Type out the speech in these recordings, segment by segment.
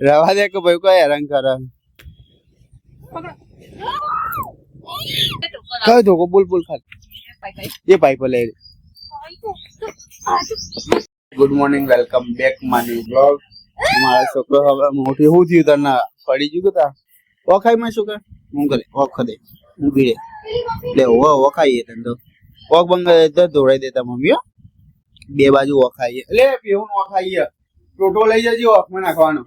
રવા દે કે ભાઈ કોઈ હેરાન કરે કઈ ધોકો બોલ બોલ ખાલી એ પાઇપ લે ગુડ મોર્નિંગ વેલકમ બેક માની બ્લોગ મારા છોકરો હવે મોટી હું થયું તને પડી ગયું તા ઓખાઈ માં શું કર હું કરે ઓખ દે હું ભીડે લે ઓખાઈએ તને તો ઓખ બંગા તો દોડાઈ દેતા મમ્મી બે બાજુ ઓખાઈએ લે પેવું ઓખાઈએ ટોટો લઈ જજો ઓખમાં નાખવાનો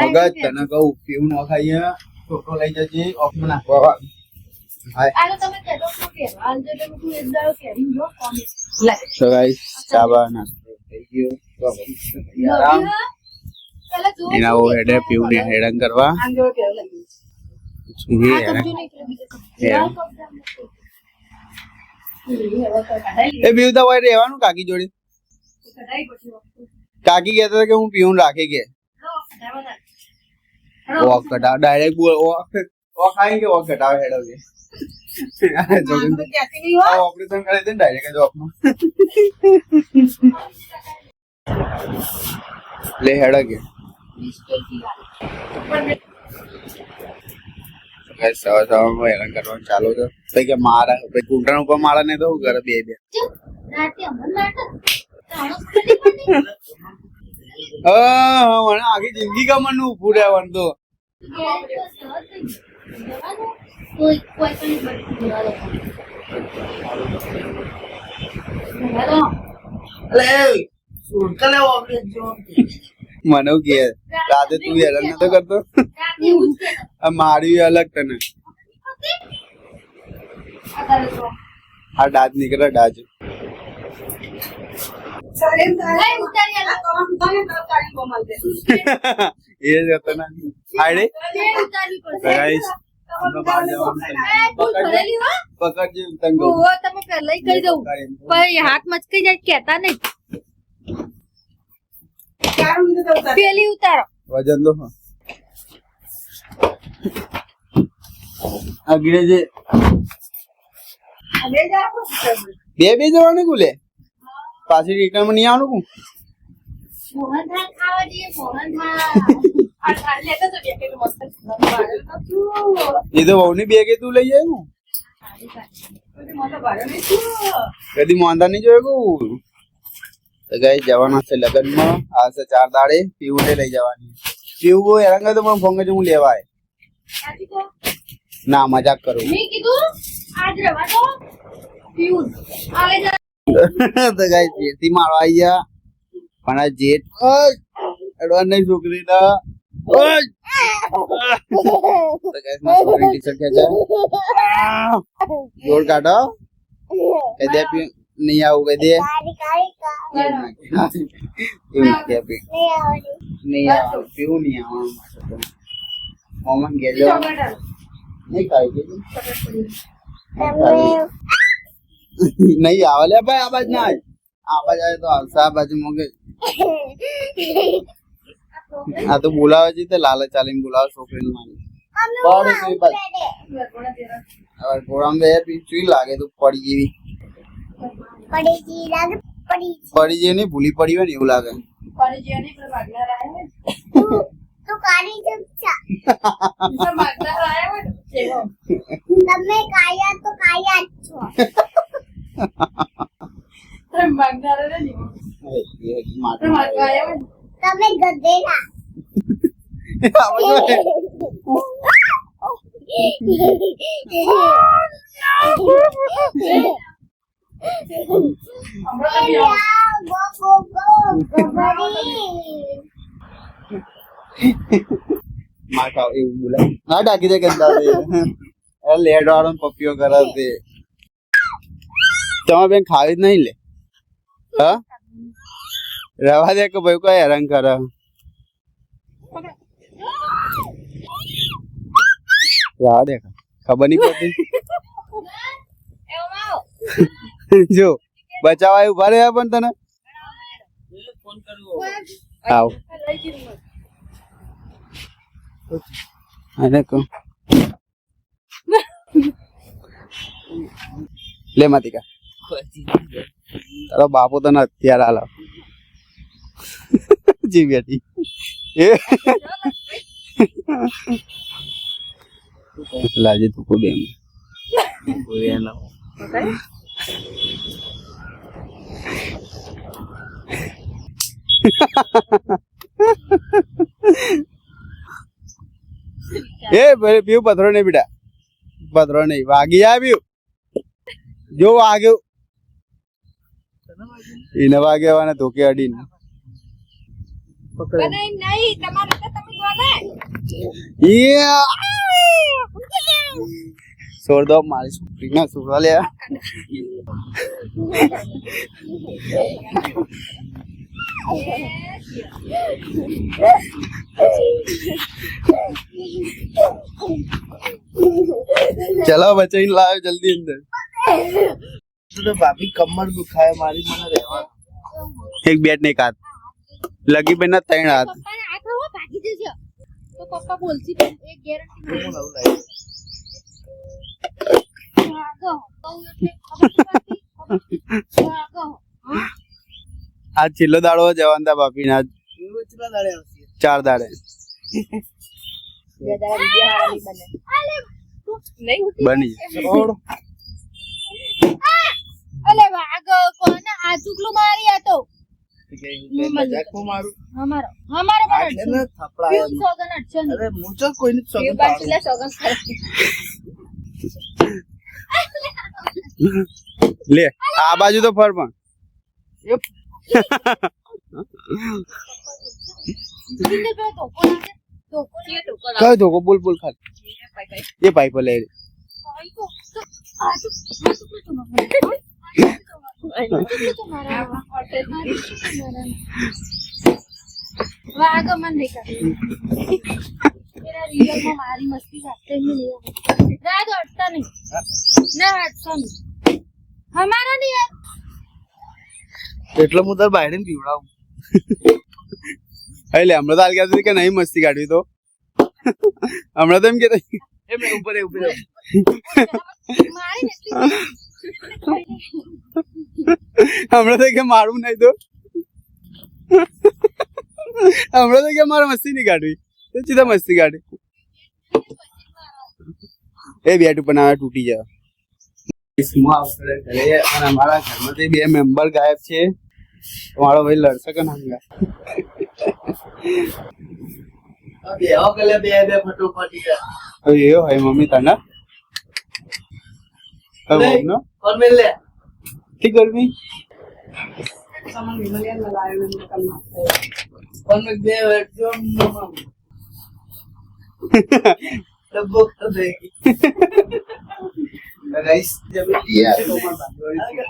મગજ તને કહું પેવું ઓખાઈએ ટોટો લઈ જજે ઓખમાં નાખવા So guys, chaba nasto થઈ ગયો એના વો હેડે પીવું ને હેડન કરવા એ પીવતા હોય રહેવાનું કાકી જોડે કાકી કહેતા હતા કે હું પીવું રાખી કે ઓ કટા ડાયરેક્ટ બોલ ઓ ખાઈ કે ઓ કટાવે હેડો કે ઓપરેશન કરે છે ડાયરેક્ટ જોબમાં લે હેડા કે ગાઈસ સવારમાં હેરાન કરવાનું ચાલુ છે પછી કે મારા પછી કુંટણ ઉપર મારા ને તો હું ઘરે બે મને આખી જિંદગી કા મન ઉભું રહેવાનું તો મને કે રાતે તું હેરાન નતો કરતો મારી અલગ તને આ દાંત નીકળે દાંત એ જ હતો ને આડે ગાઈસ પકડજો તંગો તમે પહેલા કહી દઉં પણ હાથ મચકાઈ જાય કેતા નહીં પેલી ઉતારો વજન લો આગળ જે બે જવાનું કુલે પાછી રિટર્ન માં નહીં આવવાનું મોહનથાળ ખાવા જઈએ મોહનથાળ એ તો બહુ ની બેગે તું લઈ જાય કદી મોંધા નહીં જોયું તો ગાઈ જવાના છે લગ્ન માં આ છે 4 દાડે પીવું લઈ જવાની પીવું હેરાન કરે તો મને ફોન કરજો હું લેવાય ના મજાક કરું તો ગાઈ જેથી મારો આવી ગયા પણ આ જેઠ એડવાન્સ નહીં છોકરી ના જોર કાઢો એ દે નહીં આવું કઈ દે નહીં આવવાનું પીવું નહીં આવવાનું ગેજો નહીં ખાઈ નહીં આવે લે ભાઈ આ બાજુ ના આ બાજુ આવે તો આવશે આ બાજુ મોગે આ તો બોલાવે છે તે લાલચ ચાલીને બોલાવે છોકરીને માની હવે ગોળામ બે પીચું લાગે તો પડી જેવી પડી જેવી નહીં ભૂલી પડી હોય ને એવું લાગે તમે કાયા તો કાયા જ છો તમે ગધેડા માથા એવું બોલાય ના ડાકી દે ગંદા દે લેડ વાળો પપ્પીઓ કરે છે તમે બેન ખાવી જ નહીં લે હા રવા દે કે ભાઈ કોઈ હેરાન કરે રવા દે ખબર નહીં પડતી જો બચાવા ઉભા રહ્યા પણ તને આવ અને કો લે માતિકા તારો બાપો તને અત્યારે હાલ जी बेटी ए लाजे तो को बेम ये ना ए पहले पीऊ पथरो नहीं बेटा पथरो नहीं वागी आ पीऊ जो वाग्यो ઈને વાગ્યાવાના ધોકે અડીને પકડે નહીં તમારે તો તમે જોને છોડ દો મારી છોકરીના છોકરા લે चलो बच्चे इन लाओ जल्दी अंदर तो भाभी कमर दुखाए मारी મને રહેવા एक बैट नहीं काट लगी पे ना तैन हाथ પપ્પાને હાથ હો ભાગી જશે તો પપ્પા બોલસી એક ગેરંટી હું લઉં લાઈ ભાગો બહુ એટલે ભાગો आज चिल्लो दाड़ो जवान था भाभी ना કેટલા દાડે આવશે 4 दाड़े બે દાડા વિડિયો હારા નહીં બને નહીં बनी રોડ અલે ભાગો કોને આ ચુકલું મારી આ તો મજાક મારું હમારો હમારો આ પણ છે ને થપડાય સોગન અડચો ને અરે મુચો કોઈને એ સોગન બાચલે સોગન કરે ले आ बाजू तो फर पण કિંદર પે તો કોના છે તો કોને તો કોના कह दो को बुल बुल खा ये पाइप ले આઈ તો આ તો મારા હોટેલ મારી વાગો મન નહીં કર मेरा रियल में मारी मस्ती करते ही नहीं रात हटता नहीं ना हटता नहीं हमारा नहीं है એટલે હું તાર બાયડીને પીવડાવું એટલે હમણાં તો હાલ કહેતી કે નહીં મસ્તી કાઢવી તો હમણાં તો એમ કે એ મે ઉપર मारी मस्ती હમણાં તો કે મારું નહીં તો હમણાં તો કે મારે મસ્તી નહીં કાઢવી તો સીધા મસ્તી કાઢી એ બેટ ઉપર ના તૂટી જાય અને અમારા ઘરમાંથી 2 મેમ્બર ગાયબ છે મારો ભાઈ લડશે કે ના બેહો કલે બે બે ફટોફટી એ હોય મમ્મી તને નો કોણ મેલ લે ઠીક ગરમી સામાન વિમલિયન લાવ્યો ને કલમા કોણ મે બે જો મમ્મા ડબ્બો તો દેખી ગાઈસ જબ યાર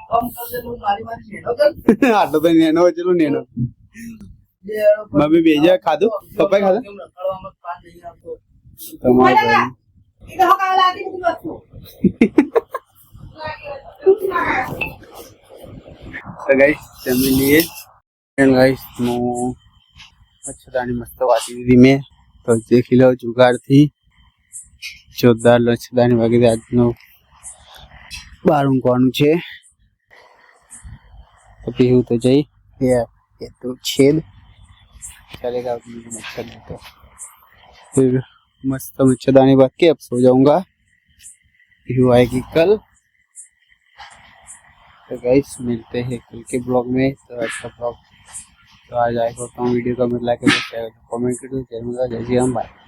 કમ કરજે નું મારી નેનો કર આટલો તો નેનો ચલો નેનો મમ્મી બેજા ખાધું પપ્પાએ ખાધું રખડવામાં પાન નહીં આવતો તમારે એ તો હકાલા આતી હું બસ તો ગાઈસ જમી લઈએ એન્ડ ગાઈસ હું મચ્છરદાની મસ્ત વાતી દીધી મેં તો દેખી લો જુગાડથી જોરદાર મચ્છરદાની વાગી દે આજનો 12 ઊંઘવાનું છે તો પીવું તો જઈ ये तो छेद चलेगा मच्छर तो फिर मस्त मच्छरदानी बात के अब सो जाऊंगा व्यू आएगी कल तो गाइस मिलते हैं कल के ब्लॉग में तो आज का ब्लॉग तो आज आएगा तो वीडियो का मतलब लाइक शेयर कमेंट कर दो जय श्री राम बाय।